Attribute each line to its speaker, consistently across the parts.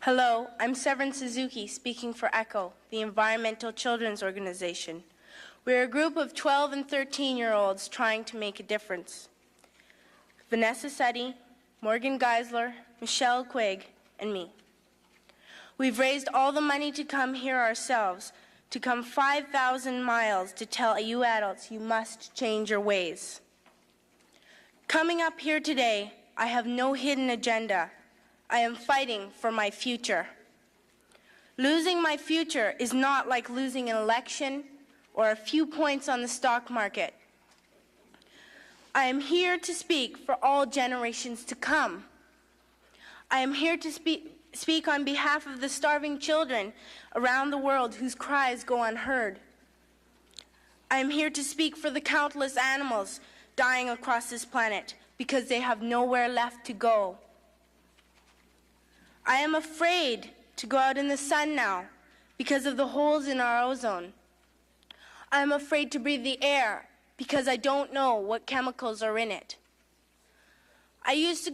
Speaker 1: Hello, I'm Severin Suzuki, speaking for ECHO, the Environmental Children's Organization. We're a group of 12 and 13-year-olds trying to make a difference. Vanessa Seti, Morgan Geisler, Michelle Quigg, and me. We've raised all the money to come here ourselves, to come 5,000 miles to tell you adults you must change your ways. Coming up here today, I have no hidden agenda. I am fighting for my future. Losing my future is not like losing an election or a few points on the stock market. I am here to speak for all generations to come. I am here to speak on behalf of the starving children around the world whose cries go unheard. I am here to speak for the countless animals dying across this planet because they have nowhere left to go. I am afraid to go out in the sun now because of the holes in our ozone. I am afraid to breathe the air because I don't know what chemicals are in it. I used to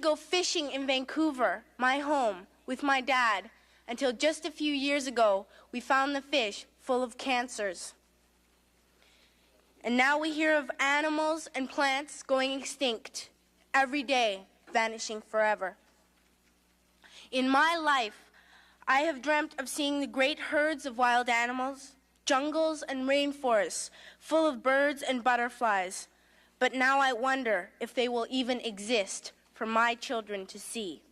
Speaker 1: go fishing in Vancouver, my home, with my dad, until just a few years ago we found the fish full of cancers. And now we hear of animals and plants going extinct every day, vanishing forever. In my life, I have dreamt of seeing the great herds of wild animals, jungles and rainforests full of birds and butterflies, but now I wonder if they will even exist for my children to see.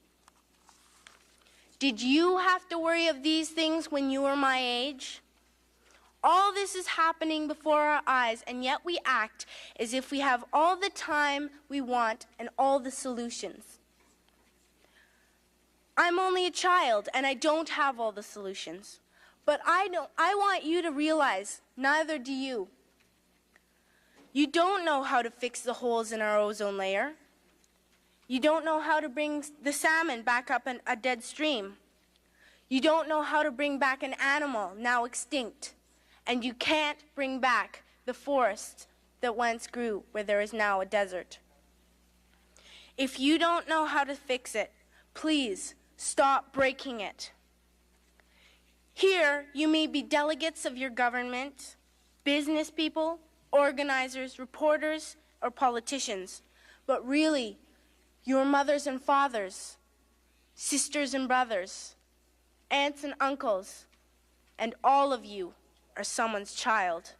Speaker 1: Did you have to worry of these things when you were my age? All this is happening before our eyes, and yet we act as if we have all the time we want and all the solutions. I'm only a child, and I don't have all the solutions. But I want you to realize, neither do you. You don't know how to fix the holes in our ozone layer. You don't know how to bring the salmon back up a dead stream. You don't know how to bring back an animal now extinct. And you can't bring back the forest that once grew where there is now a desert. If you don't know how to fix it, please stop breaking it. Here, you may be delegates of your government, business people, organizers, reporters, or politicians, but really, your mothers and fathers, sisters and brothers, aunts and uncles, and all of you are someone's child.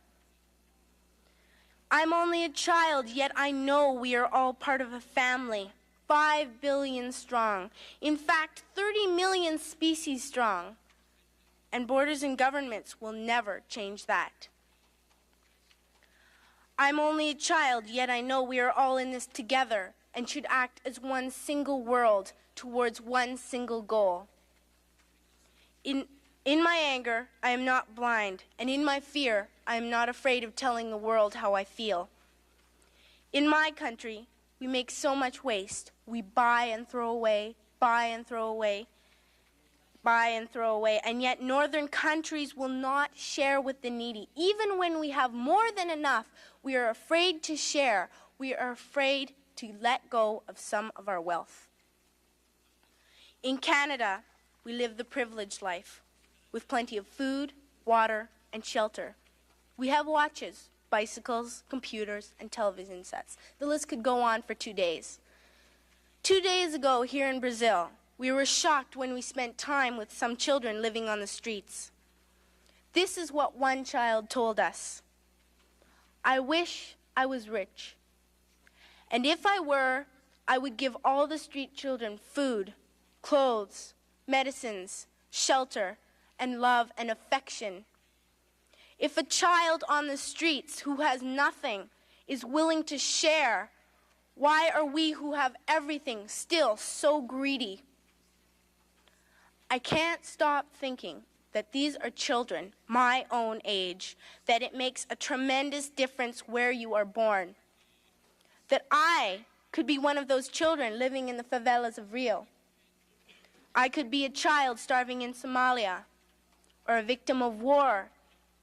Speaker 1: I'm only a child, yet I know we are all part of a family. 5 billion strong. In fact, 30 million species strong. And borders and governments will never change that. I'm only a child, yet I know we are all in this together and should act as one single world towards one single goal. In my anger, I am not blind, and in my fear, I am not afraid of telling the world how I feel. In my country, we make so much waste. We buy and throw away, buy and throw away, buy and throw away. And yet northern countries will not share with the needy. Even when we have more than enough, we are afraid to share. We are afraid to let go of some of our wealth. In Canada, we live the privileged life with plenty of food, water, and shelter. We have watches, bicycles, computers, and television sets. The list could go on for 2 days. 2 days ago here in Brazil, we were shocked when we spent time with some children living on the streets. This is what one child told us. I wish I was rich. And if I were, I would give all the street children food, clothes, medicines, shelter, and love and affection. If a child on the streets who has nothing is willing to share, why are we who have everything still so greedy? I can't stop thinking that these are children my own age, that it makes a tremendous difference where you are born. That I could be one of those children living in the favelas of Rio. I could be a child starving in Somalia, or a victim of war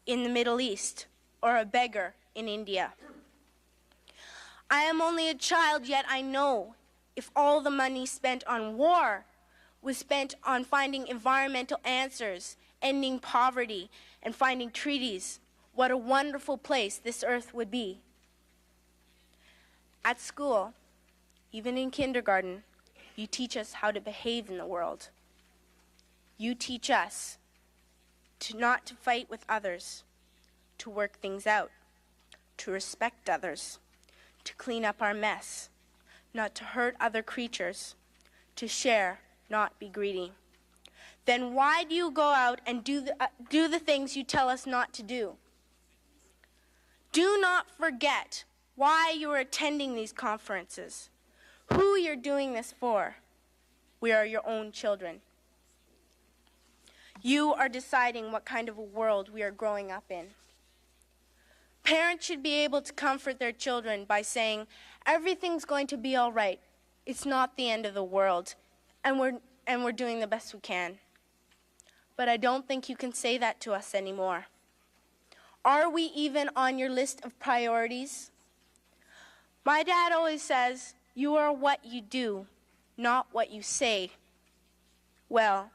Speaker 1: in the Middle East, or a beggar in India. I am only a child, yet I know if all the money spent on war was spent on finding environmental answers, ending poverty, and finding treaties, what a wonderful place this earth would be. At school, even in kindergarten, you teach us how to behave in the world. You teach us not to fight with others, to work things out, to respect others, to clean up our mess, not to hurt other creatures, to share, not be greedy. Then why do you go out and do the things you tell us not to do? Do not forget why you are attending these conferences, who you're doing this for. We are your own children. You are deciding what kind of a world we are growing up in. Parents should be able to comfort their children by saying, everything's going to be all right. It's not the end of the world, and we're doing the best we can. But I don't think you can say that to us anymore. Are we even on your list of priorities? My dad always says, you are what you do, not what you say. Well,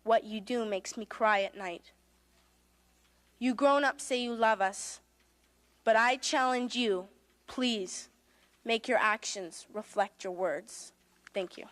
Speaker 1: what you do makes me cry at night. You grown-ups say you love us, but I challenge you, please, make your actions reflect your words. Thank you.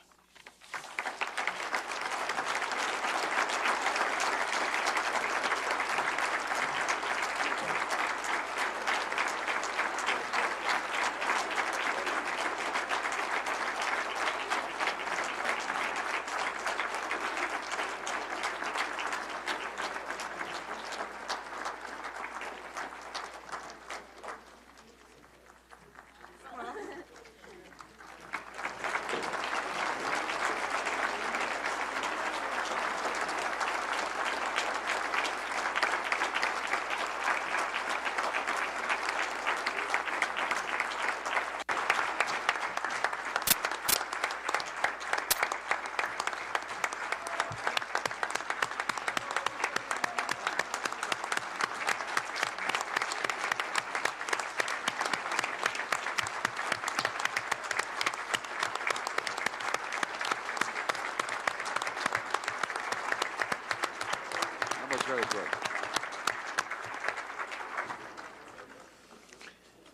Speaker 2: Very good.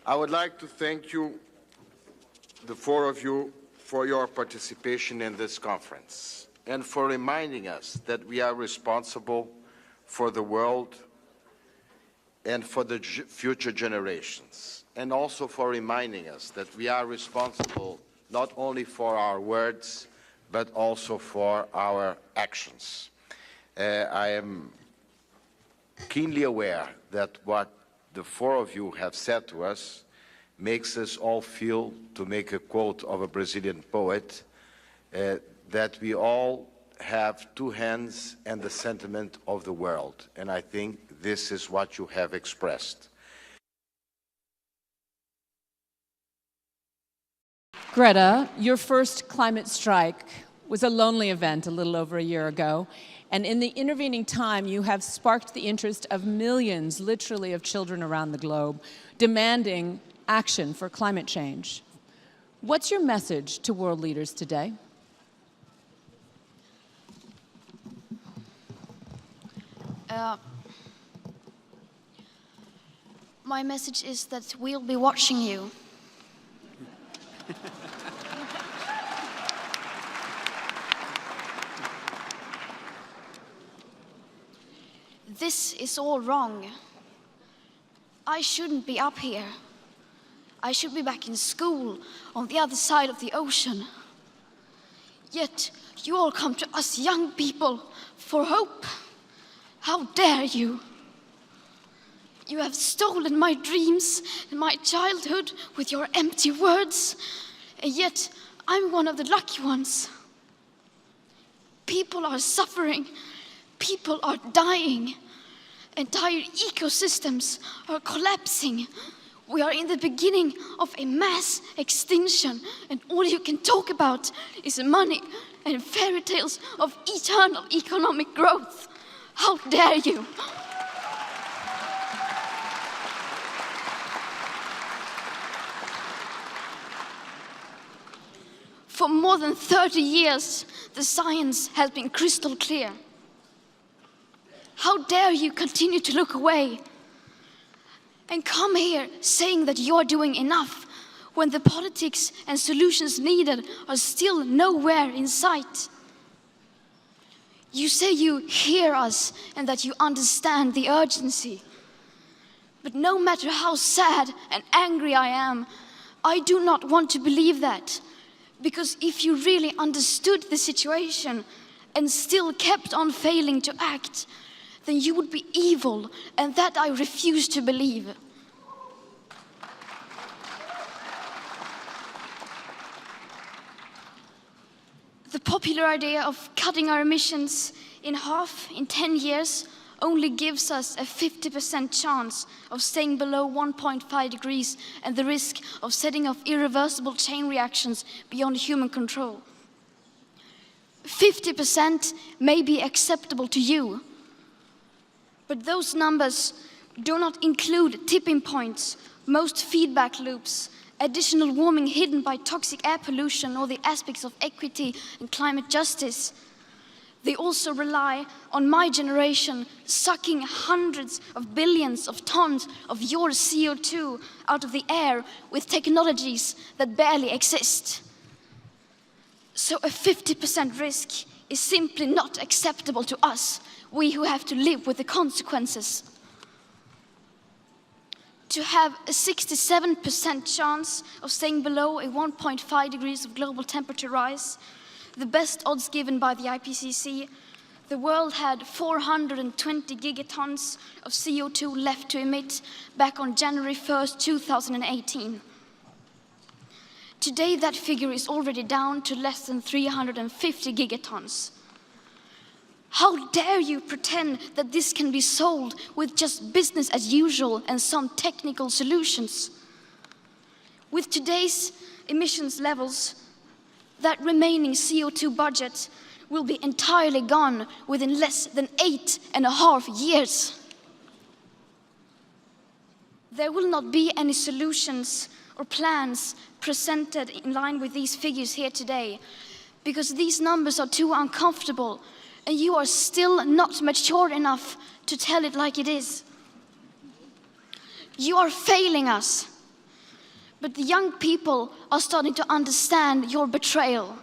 Speaker 2: I would like to thank you, the four of you, for your participation in this conference and for reminding us that we are responsible for the world and for the future generations, and also for reminding us that we are responsible not only for our words, but also for our actions. I am keenly aware that what the four of you have said to us makes us all feel, to make a quote of a Brazilian poet, that we all have two hands and the sentiment of the world. And I think this is what you have expressed.
Speaker 3: Greta, your first climate strike was a lonely event a little over a year ago. And in the intervening time, you have sparked the interest of millions, literally, of children around the globe, demanding action for climate change. What's your message to world leaders today?
Speaker 4: My message is that we'll be watching you. This is all wrong. I shouldn't be up here. I should be back in school on the other side of the ocean. Yet you all come to us young people for hope. How dare you? You have stolen my dreams and my childhood with your empty words, and yet I'm one of the lucky ones. People are suffering. People are dying. Entire ecosystems are collapsing. We are in the beginning of a mass extinction, and all you can talk about is money and fairy tales of eternal economic growth. How dare you? For more than 30 years, the science has been crystal clear. How dare you continue to look away and come here saying that you're doing enough when the politics and solutions needed are still nowhere in sight? You say you hear us and that you understand the urgency. But no matter how sad and angry I am, I do not want to believe that. Because if you really understood the situation and still kept on failing to act, then you would be evil, and that I refuse to believe. The popular idea of cutting our emissions in half in 10 years only gives us a 50% chance of staying below 1.5 degrees and the risk of setting off irreversible chain reactions beyond human control. 50% may be acceptable to you, but those numbers do not include tipping points, most feedback loops, additional warming hidden by toxic air pollution, or the aspects of equity and climate justice. They also rely on my generation sucking hundreds of billions of tons of your CO2 out of the air with technologies that barely exist. So a 50% risk is simply not acceptable to us, we who have to live with the consequences. To have a 67% chance of staying below a 1.5 degrees of global temperature rise, the best odds given by the IPCC, the world had 420 gigatons of CO2 left to emit back on January 1st, 2018. Today, that figure is already down to less than 350 gigatons. How dare you pretend that this can be solved with just business as usual and some technical solutions? With today's emissions levels, that remaining CO2 budget will be entirely gone within less than 8.5 years. There will not be any solutions or plans presented in line with these figures here today, because these numbers are too uncomfortable and you are still not mature enough to tell it like it is. You are failing us. But the young people are starting to understand your betrayal.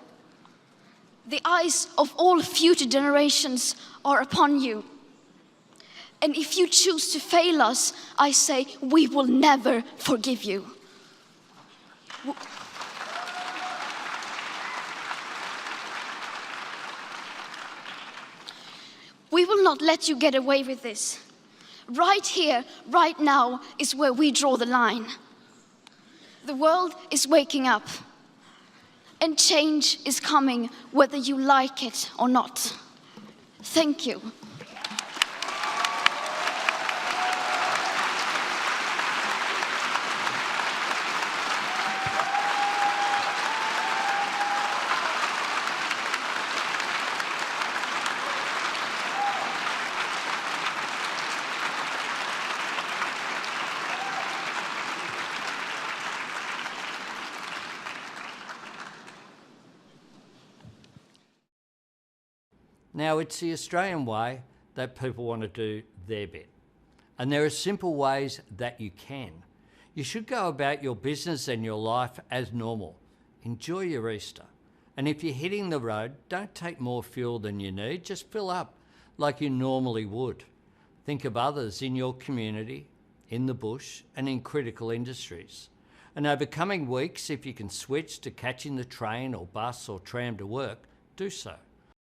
Speaker 4: The eyes of all future generations are upon you. And if you choose to fail us, I say we will never forgive you. We will not let you get away with this. Right here, right now, is where we draw the line. The world is waking up, and change is coming whether you like it or not. Thank you.
Speaker 5: Now, it's the Australian way that people want to do their bit. And there are simple ways that you can. You should go about your business and your life as normal. Enjoy your Easter. And if you're hitting the road, don't take more fuel than you need. Just fill up like you normally would. Think of others in your community, in the bush, and in critical industries. And over coming weeks, if you can switch to catching the train or bus or tram to work, do so.